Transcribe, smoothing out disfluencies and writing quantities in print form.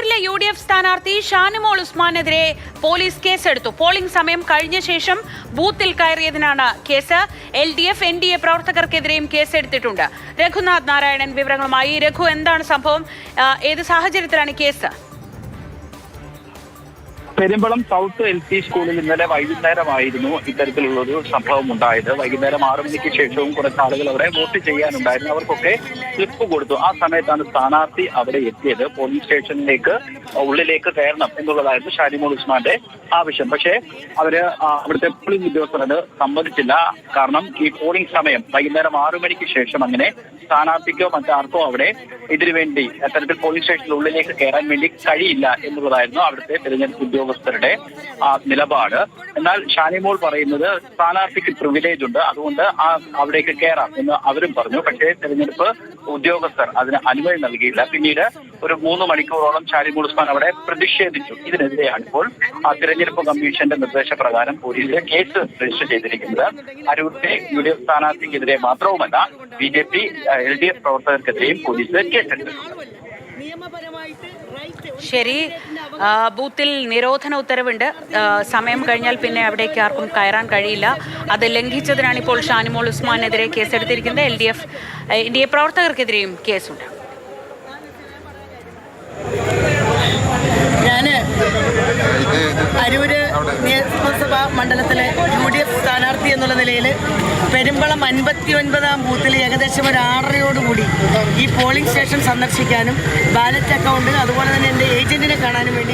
ഷാനിമൂളിലെ UDF സ്ഥാനാർത്ഥി Shanimol ഉസ്മാനെതിരെ police കേസെടുത്തു. Polling സമയം കഴിഞ്ഞ ശേഷം ബൂത്തിൽ കയറിയതിനാണ് കേസ്. LDF NDA പ്രവർത്തകർക്കെതിരെയും കേസെടുത്തിട്ടുണ്ട്. രഘുനാഥ് നാരായണൻ വിവരങ്ങളുമായി. രഘു, എന്താണ് സംഭവം? ഏത് സാഹചര്യത്തിലാണ് കേസ്? പെരുമ്പളം സൗത്ത് LP സ്കൂളിൽ ഇന്നലെ വൈകുന്നേരമായിരുന്നു ഇത്തരത്തിലുള്ളൊരു സംഭവം ഉണ്ടായത്. വൈകുന്നേരം 6 മണിക്ക് ശേഷവും കുറച്ച് ആളുകൾ അവിടെ വോട്ട് ചെയ്യാനുണ്ടായിരുന്നു. അവർക്കൊക്കെ സ്ലിപ്പ് കൊടുത്തു. ആ സമയത്താണ് സ്ഥാനാർത്ഥി അവിടെ എത്തിയത്. പോളിംഗ് സ്റ്റേഷനിലേക്ക് ഉള്ളിലേക്ക് കയറണം എന്നുള്ളതായിരുന്നു ഷാനിമോൾ ഉസ്മാന്റെ ആവശ്യം. പക്ഷേ അവിടുത്തെ പോളിംഗ് ഉദ്യോഗസ്ഥർ അത് സമ്മതിച്ചില്ല. കാരണം ഈ പോളിംഗ് സമയം വൈകുന്നേരം 6 മണിക്ക് ശേഷം അങ്ങനെ സ്ഥാനാർത്ഥിക്കോ മറ്റാർക്കോ അവിടെ ഇതിനുവേണ്ടി അത്തരത്തിൽ പോളിംഗ് സ്റ്റേഷന്റെ ഉള്ളിലേക്ക് കയറാൻ വേണ്ടി കഴിയില്ല എന്നുള്ളതായിരുന്നു അവിടുത്തെ തെരഞ്ഞെടുപ്പ് ഉദ്യോഗസ്ഥരുടെ നിലപാട്. എന്നാൽ ഷാനിമോൾ പറയുന്നത് സ്ഥാനാർത്ഥിക്ക് പ്രിവിലേജ് ഉണ്ട്, അതുകൊണ്ട് അവിടേക്ക് കയറാം എന്ന് അവരും പറഞ്ഞു. പക്ഷേ തെരഞ്ഞെടുപ്പ് ഉദ്യോഗസ്ഥർ അതിന് അനുമതി നൽകിയില്ല. പിന്നീട് ഒരു 3 മണിക്കൂറോളം ഷാനിമോൾ ഉസ്മാൻ അവിടെ പ്രതിഷേധിച്ചു. ഇതിനെതിരെയാണ് ഇപ്പോൾ തെരഞ്ഞെടുപ്പ് കമ്മീഷന്റെ നിർദ്ദേശപ്രകാരം പോലീസ് കേസ് രജിസ്റ്റർ ചെയ്തിരിക്കുന്നത്. അരൂരിലെ UDF സ്ഥാനാർത്ഥിക്കെതിരെ മാത്രവുമല്ല BJP LDF പ്രവർത്തകർക്കെതിരെയും പോലീസ് കേസെടുത്തിട്ടുണ്ട്. ശരി, ബൂത്തിൽ നിരോധന ഉത്തരവുണ്ട്. സമയം കഴിഞ്ഞാൽ പിന്നെ അവിടേക്ക് ആർക്കും കയറാൻ കഴിയില്ല. അത് ലംഘിച്ചതിനാണ് ഇപ്പോൾ ഷാനിമോൾ ഉസ്മാനെതിരെ കേസെടുത്തിരിക്കുന്നത്. LDF NDA പ്രവർത്തകർക്കെതിരെയും കേസുണ്ട്. ഞാൻ അരൂര് നിയമസഭാ മണ്ഡലത്തിലെ UDF സ്ഥാനാർത്ഥി എന്നുള്ള നിലയിൽ പെരുമ്പളം 59-ാം ബൂത്തിൽ ഏകദേശം ഒരു 6:30 ഈ പോളിംഗ് സ്റ്റേഷൻ സന്ദർശിക്കാനും ബാലറ്റ് അക്കൗണ്ട് അതുപോലെ തന്നെ എൻ്റെ ഏജന്റിനെ കാണാനും വേണ്ടി